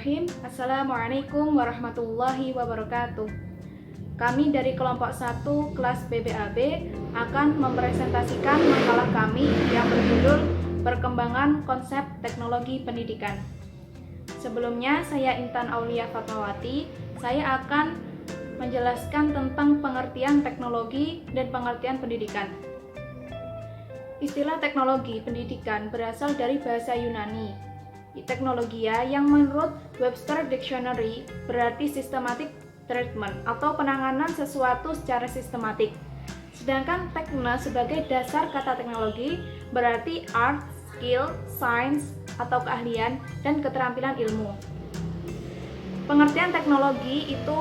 Bismillahirrahmanirrahim. Assalamualaikum warahmatullahi wabarakatuh. Kami dari kelompok 1 kelas BBAB akan mempresentasikan makalah kami yang berjudul Perkembangan Konsep Teknologi Pendidikan. Sebelumnya, saya Intan Aulia Fatmawati. Saya akan menjelaskan tentang pengertian teknologi dan pengertian pendidikan. Istilah teknologi pendidikan berasal dari bahasa Yunani, teknologia, yang menurut Webster Dictionary berarti systematic treatment atau penanganan sesuatu secara sistematik. Sedangkan tekno sebagai dasar kata teknologi berarti art, skill, science atau keahlian dan keterampilan ilmu. Pengertian teknologi itu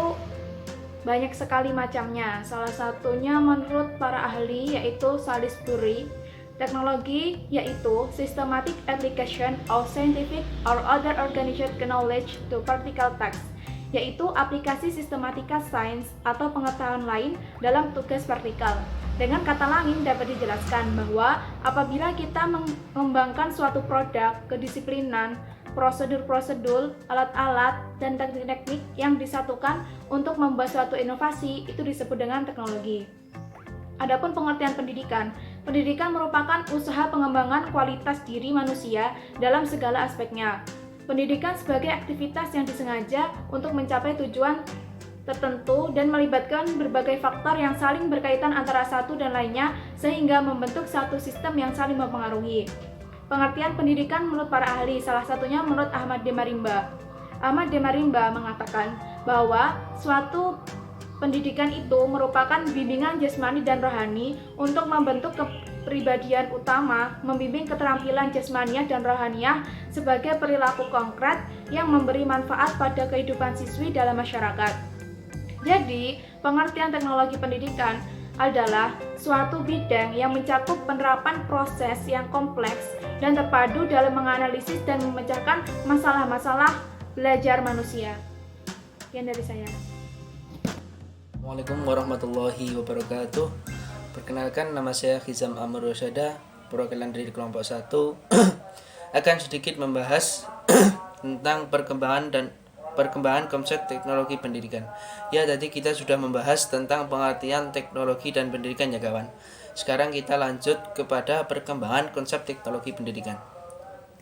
banyak sekali macamnya. Salah satunya menurut para ahli yaitu Salisbury. Teknologi yaitu systematic application of scientific or other organized knowledge to practical tasks, yaitu aplikasi sistematika sains atau pengetahuan lain dalam tugas praktikal. Dengan kata lain dapat dijelaskan bahwa apabila kita mengembangkan suatu produk, kedisiplinan, prosedur-prosedur, alat-alat, dan teknik-teknik yang disatukan untuk membuat suatu inovasi, itu disebut dengan teknologi. Adapun pengertian pendidikan, pendidikan merupakan usaha pengembangan kualitas diri manusia dalam segala aspeknya. Pendidikan sebagai aktivitas yang disengaja untuk mencapai tujuan tertentu dan melibatkan berbagai faktor yang saling berkaitan antara satu dan lainnya sehingga membentuk satu sistem yang saling mempengaruhi. Pengertian pendidikan menurut para ahli, salah satunya menurut Ahmad Demarimba. Ahmad Demarimba mengatakan bahwa suatu pendidikan itu merupakan bimbingan jasmani dan rohani untuk membentuk kepribadian utama, membimbing keterampilan jasmaniah dan rohaniah sebagai perilaku konkret yang memberi manfaat pada kehidupan siswi dalam masyarakat. Jadi, pengertian teknologi pendidikan adalah suatu bidang yang mencakup penerapan proses yang kompleks dan terpadu dalam menganalisis dan memecahkan masalah-masalah belajar manusia. Sekian dari saya. Assalamualaikum warahmatullahi wabarakatuh. Perkenalkan, nama saya Khizam Amr Rosyada, perwakilan dari kelompok 1 akan sedikit membahas tentang perkembangan konsep teknologi pendidikan. Ya, tadi kita sudah membahas tentang pengertian teknologi dan pendidikan ya kawan. Sekarang kita lanjut kepada perkembangan konsep teknologi pendidikan.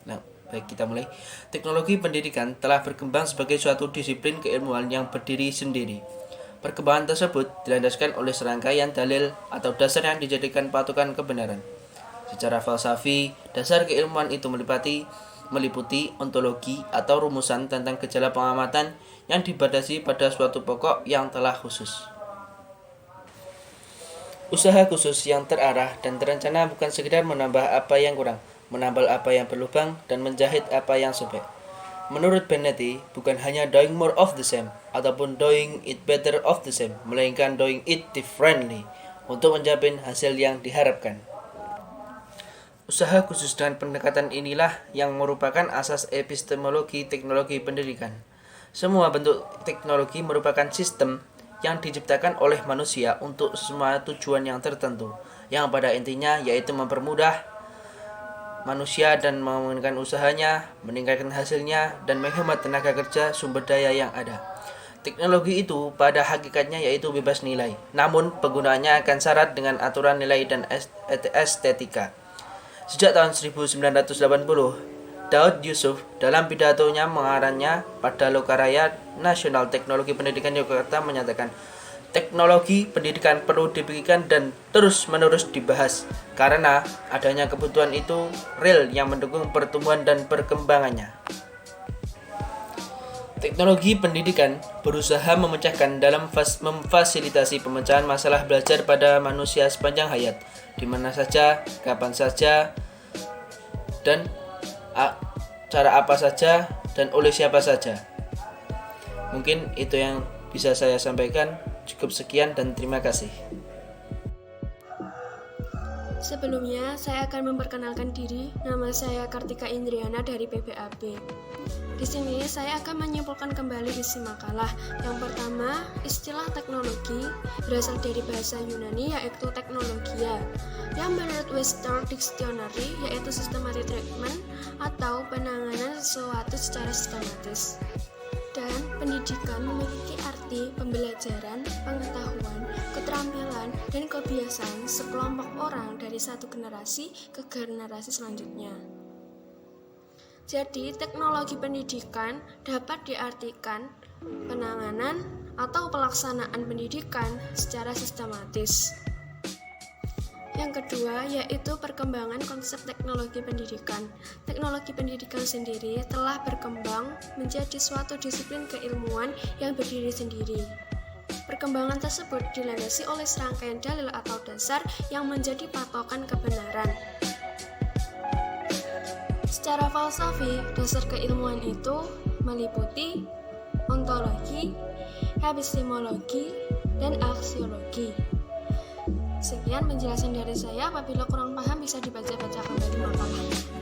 Nah, baik, kita mulai. Teknologi pendidikan telah berkembang sebagai suatu disiplin keilmuan yang berdiri sendiri. Perkembangan tersebut dilandaskan oleh serangkaian dalil atau dasar yang dijadikan patokan kebenaran. Secara falsafi, dasar keilmuan itu meliputi ontologi atau rumusan tentang gejala pengamatan yang dibatasi pada suatu pokok yang telah khusus. Usaha khusus yang terarah dan terencana bukan sekedar menambah apa yang kurang, menambal apa yang berlubang, dan menjahit apa yang sobek. Menurut Benetti, bukan hanya doing more of the same ataupun doing it better of the same, melainkan doing it differently untuk mencapai hasil yang diharapkan. Usaha khusus dengan pendekatan inilah yang merupakan asas epistemologi teknologi pendidikan. Semua bentuk teknologi merupakan sistem yang diciptakan oleh manusia untuk semua tujuan yang tertentu, yang pada intinya yaitu mempermudah manusia dan memungkinkan usahanya, meningkatkan hasilnya, dan menghemat tenaga kerja sumber daya yang ada. Teknologi itu pada hakikatnya yaitu bebas nilai, namun penggunaannya akan syarat dengan aturan nilai dan estetika. Sejak tahun 1980, Daud Yusuf dalam pidatonya mengarahnya pada Lokaraya Nasional Teknologi Pendidikan Yogyakarta menyatakan, teknologi pendidikan perlu dipikirkan dan terus-menerus dibahas karena adanya kebutuhan itu real yang mendukung pertumbuhan dan perkembangannya. Teknologi pendidikan berusaha memecahkan dalam memfasilitasi pemecahan masalah belajar pada manusia sepanjang hayat, di mana saja, kapan saja, dan cara apa saja, dan oleh siapa saja. Mungkin itu yang bisa saya sampaikan. Cukup sekian dan terima kasih. Sebelumnya, saya akan memperkenalkan diri. Nama saya Kartika Indriana dari PBAB. Di sini saya akan menyimpulkan kembali isi makalah. Yang pertama, istilah teknologi berasal dari bahasa Yunani yaitu teknologia, yang menurut Webster Dictionary yaitu systematic treatment atau penanganan sesuatu secara sistematis. Dan pendidikan memiliki arti pembelajaran, pengetahuan, keterampilan, dan kebiasaan sekelompok orang dari satu generasi ke generasi selanjutnya. Jadi, teknologi pendidikan dapat diartikan penanganan atau pelaksanaan pendidikan secara sistematis. Yang kedua, yaitu perkembangan konsep teknologi pendidikan. Teknologi pendidikan sendiri telah berkembang menjadi suatu disiplin keilmuan yang berdiri sendiri. Perkembangan tersebut dilandasi oleh serangkaian dalil atau dasar yang menjadi patokan kebenaran. Secara falsafi, dasar keilmuan itu meliputi ontologi, epistemologi, dan aksiologi. Sekian penjelasan dari saya. Apabila kurang paham bisa dibaca-baca kembali makalahnya.